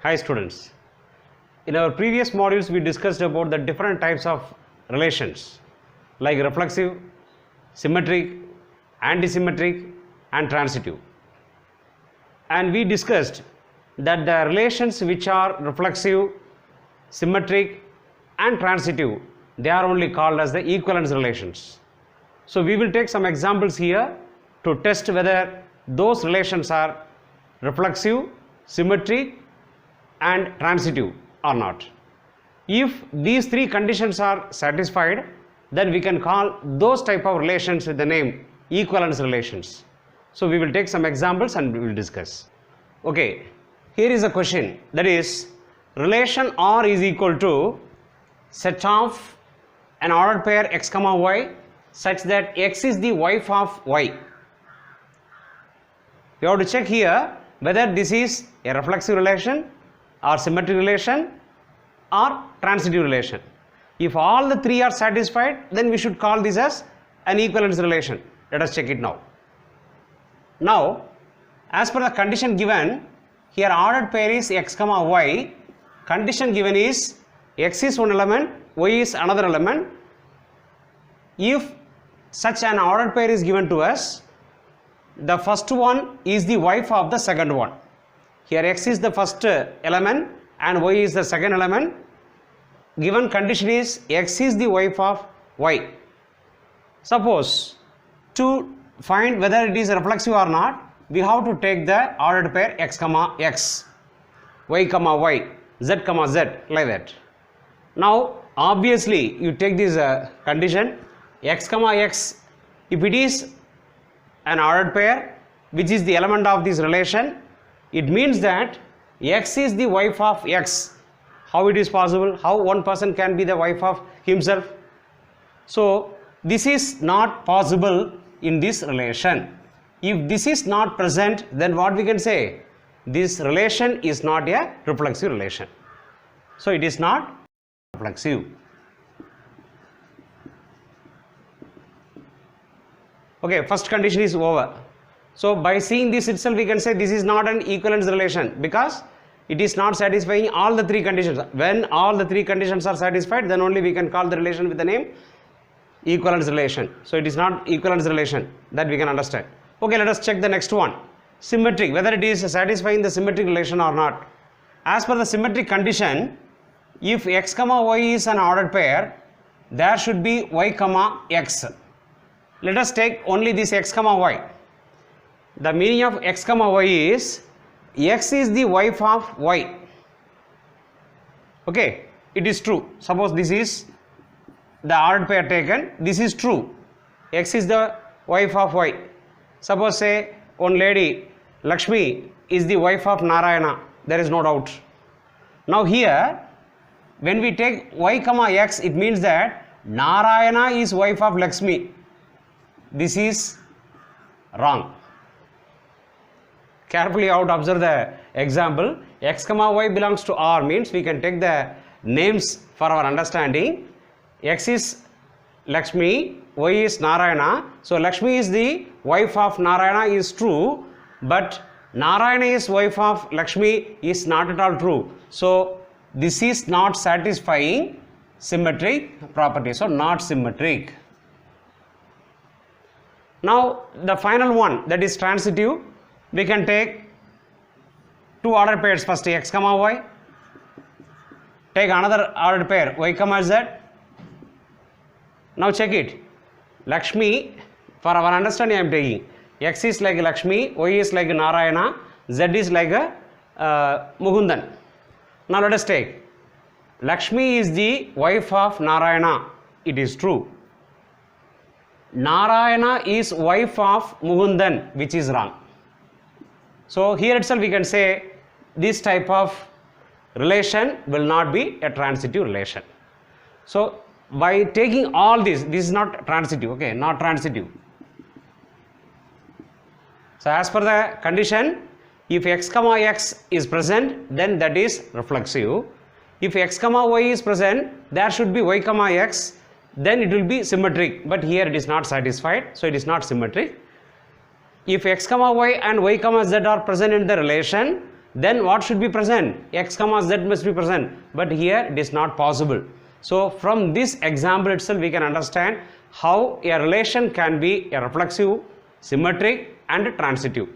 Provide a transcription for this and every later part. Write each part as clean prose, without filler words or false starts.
Hi students. In our previous modules we discussed about the different types of relations like reflexive, symmetric, antisymmetric and transitive. And we discussed that the relations which are reflexive, symmetric and transitive, they are only called as the equivalence relations. So we will take some examples here to test whether those relations are reflexive, symmetric and transitive or not. If these three conditions are satisfied, then we can call those type of relations with the name equivalence relations. So we will take some examples and we will discuss. Okay, here is a question, that is relation R is equal to set of an ordered pair x comma y such that x is the wife of y. You have to check here whether this is a reflexive relation or symmetric relation or transitive relation. If all the three are satisfied, then we should call this as an equivalence relation. Let us check it now. Now, as per the condition given, here ordered pair is x comma y. Condition given is x is one element, y is another element. If such an ordered pair is given to us, the first one is the wife of the second one. Here x is the first element and y is the second element. Given condition is x is the wife of y. Suppose to find whether it is reflexive or not, we have to take the ordered pair x comma x, y comma y, z comma z, like that. Now obviously you take this condition x comma x, if it is an ordered pair which is the element of this relation, it means that x is the wife of x. How it is possible? How one person can be the wife of himself? So this is not possible in this relation. If this is not present, then what we can say? This relation is not a reflexive relation. So it is not reflexive. Okay, first condition is over. So by seeing this itself we can say this is not an equivalence relation because it is not satisfying all the three conditions. When all the three conditions are satisfied, then only we can call the relation with the name equivalence relation. So it is not equivalence relation, that we can understand. Okay, let us check the next one. Symmetric, whether it is satisfying the symmetric relation or not. As per the symmetric condition, if x comma y is an ordered pair, there should be y comma x. Let us take only this x comma y. The meaning of x comma y is x is the wife of y. Okay, it is true. Suppose this is the ordered pair taken, this is true. X is the wife of y. Suppose say one lady Lakshmi is the wife of Narayana, there is no doubt. Now here when we take y comma x, it means that Narayana is wife of Lakshmi. This is wrong. Carefully you have to observe the example. X comma y belongs to R means we can take the names for our understanding. X is Lakshmi, y is Narayana. So Lakshmi is the wife of Narayana is true, but Narayana is wife of Lakshmi is not at all true. So this is not satisfying symmetric property. So not symmetric. Now the final one, that is transitive. We can take two ordered pairs, first x comma y, take another ordered pair y comma z. Now check it. Lakshmi, for our understanding I am taking x is like Lakshmi, y is like Narayana, z is like Mukundan. Now let us take Lakshmi is the wife of Narayana, it is true. Narayana is wife of Mukundan, which is wrong. So here itself we can say this type of relation will not be a transitive relation. So by taking all this is not transitive, okay, not transitive. So as per the condition, if x comma x is present, then that is reflexive. If x comma y is present, there should be y comma x, then it will be symmetric, but here it is not satisfied, so it is not symmetric. If x comma y and y comma z are present in the relation, then what should be present? X comma Z must be present, but here it is not possible. So from this example itself we can understand how a relation can be a reflexive, symmetric and transitive.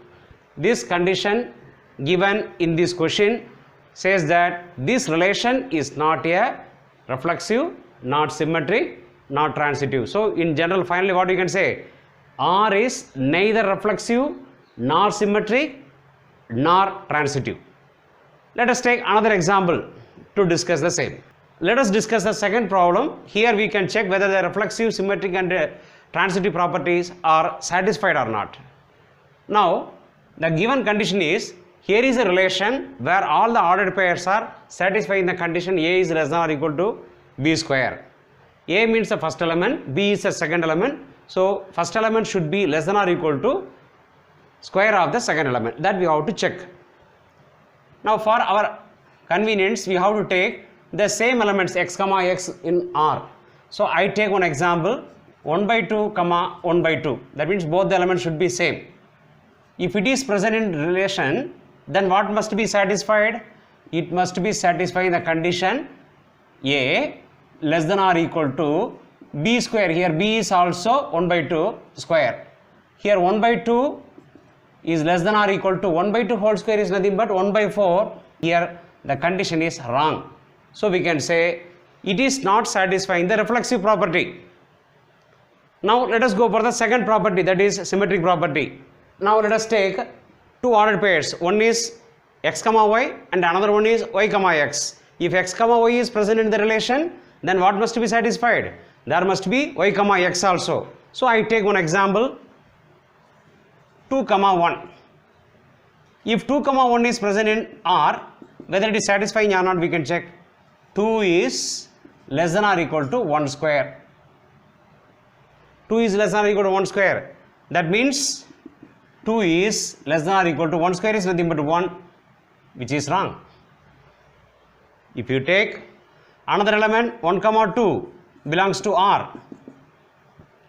This condition given in this question says that this relation is not a reflexive, not symmetric, not transitive. So in general, finally what you can say? R is neither reflexive nor symmetric nor transitive. Let us take another example to discuss the same. Let us discuss the second problem. Here we can check whether the reflexive, symmetric and transitive properties are satisfied or not. Now the given condition is, here is a relation where all the ordered pairs are satisfying the condition A is less than or equal to B square. A means the first element, B is the second element. So first element should be less than or equal to square of the second element. That we have to check. Now for our convenience we have to take the same elements x comma x in R. So I take one example, 1 by 2 comma 1 by 2. That means both the elements should be same. If it is present in relation, then what must be satisfied? It must be satisfying the condition A less than or equal to B square. Here B is also 1 by 2 square. Here 1 by 2 is less than or equal to 1 by 2 whole square is nothing but 1 by 4. Here the condition is wrong. So we can say it is not satisfying the reflexive property. Now let us go for the second property, that is symmetric property. Now let us take two ordered pairs. One is x comma y and another one is y comma x. If x comma y is present in the relation, then what must be satisfied? There must be y comma x also. So I take one example, 2 comma 1. If 2 comma 1 is present in R, whether it is satisfying or not we can check. 2 is less than or equal to 1 square. 2 is less than or equal to 1 square. That means 2 is less than or equal to 1 square is nothing but 1, which is wrong. If you take another element 1 comma 2 belongs to R.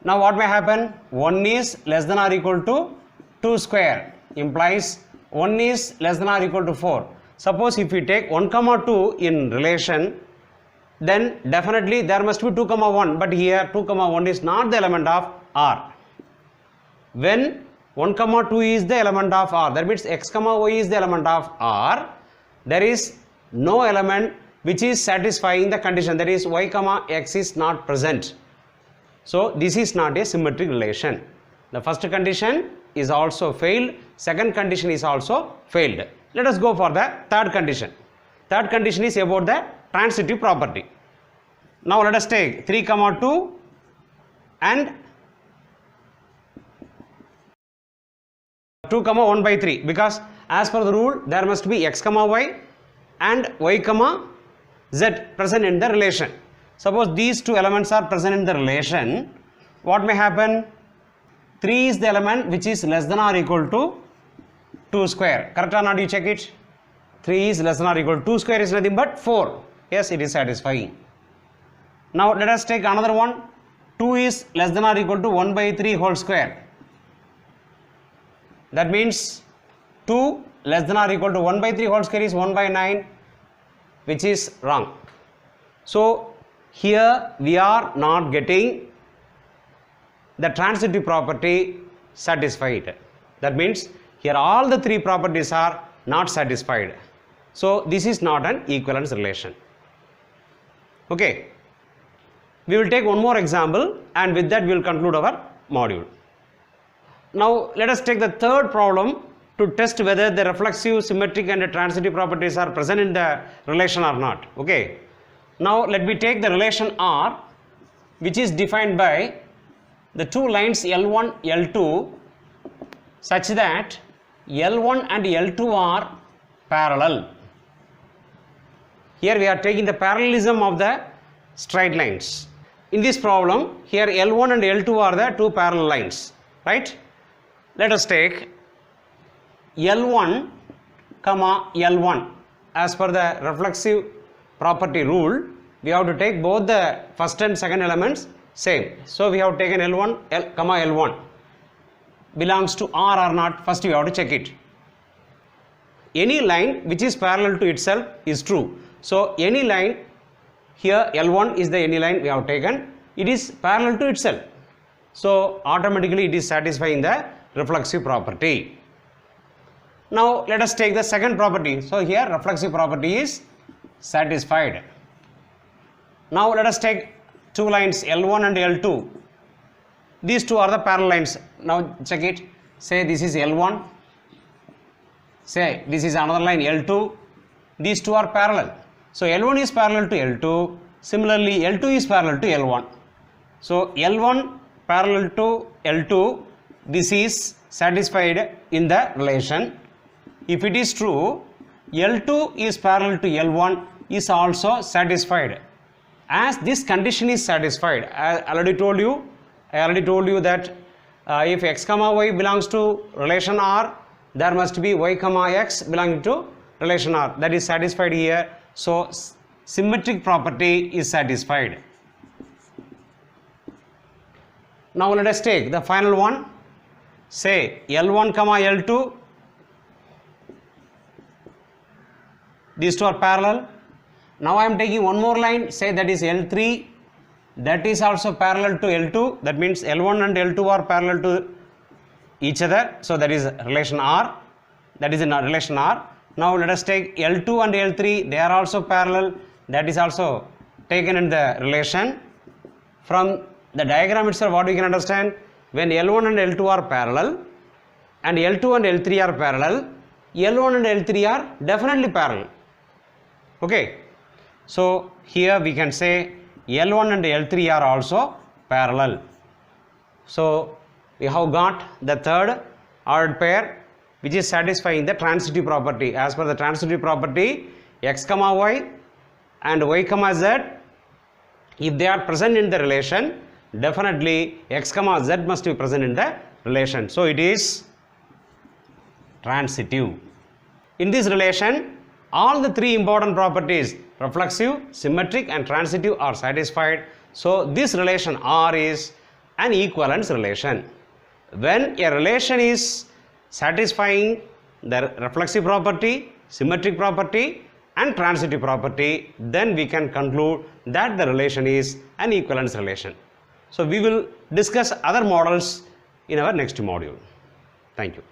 Now what may happen? 1 is less than or equal to 2 square, implies 1 is less than or equal to 4. Suppose if we take 1 comma 2 in relation, then definitely there must be 2 comma 1, but here 2 comma 1 is not the element of R. When 1 comma 2 is the element of R, that means x comma y is the element of R, there is no element which is satisfying the condition, that is y comma x is not present. So this is not a symmetric relation. The first condition is also failed, second condition is also failed. Let us go for the third condition. Third condition is about the transitive property. Now let us take 3 comma 2 and 2 comma 1 by 3, because as per the rule there must be x comma y and y comma z present in the relation. Suppose these two elements are present in the relation, what may happen? 3 is the element which is less than or equal to 2 square. Correct or not? You check it. 3 is less than or equal to 2 square is nothing but 4. Yes, it is satisfying. Now let us take another one. 2 is less than or equal to 1 by 3 whole square. That means 2 less than or equal to 1 by 3 whole square is 1 by 9, which is wrong. So here we are not getting the transitive property satisfied. That means here all the three properties are not satisfied. So this is not an equivalence relation. Okay. We will take one more example and with that we will conclude our module. Now let us take the third problem to test whether the reflexive, symmetric and transitive properties are present in the relation or not. Okay. Now let me take the relation R, which is defined by the two lines L1, L2 such that L1 and L2 are parallel. Here we are taking the parallelism of the straight lines. In this problem, here L1 and L2 are the two parallel lines, right? Let us take L1 comma L1. As per the reflexive property rule, we have to take both the first and second elements same. So we have taken L1 comma L1 belongs to R or not. First we have to check it. any line which is parallel to itself is true. So any line, here L1 is the any line we have taken, it is parallel to itself. So automatically it is satisfying the reflexive property. Now let us take the second property. So here reflexive property is satisfied. Now let us take two lines L1 and L2. These two are the parallel lines. Now check it. Say this is L1. Say this is another line L2. These two are parallel. So L1 is parallel to L2. Similarly L2 is parallel to L1. So L1 parallel to L2. This is satisfied in the relation. If it is true, L2 is parallel to L1 is also satisfied. As this condition is satisfied, I already told you that if x comma y belongs to relation R, there must be y comma x belonging to relation R. That is satisfied here. So symmetric property is satisfied. Now let us take the final one. Say L1 comma L2. These two are parallel. Now I am taking one more line, say that is L3, that is also parallel to L2. That means L1 and L2 are parallel to each other. So that is relation R. That is in relation R. Now let us take L2 and L3, they are also parallel. That is also taken in the relation. From the diagram itself, what we can understand, when L1 and L2 are parallel and L2 and L3 are parallel, L1 and L3 are definitely parallel. Okay. So here we can say L1 and L3 are also parallel. So we have got the third ordered pair which is satisfying the transitive property. As per the transitive property, x comma y and y comma z, if they are present in the relation, definitely x comma z must be present in the relation. So it is transitive. In this relation, all the three important properties, reflexive, symmetric and transitive, are satisfied. So this relation R is an equivalence relation. When a relation is satisfying the reflexive property, symmetric property and transitive property, then we can conclude that the relation is an equivalence relation. So we will discuss other models in our next module. Thank you.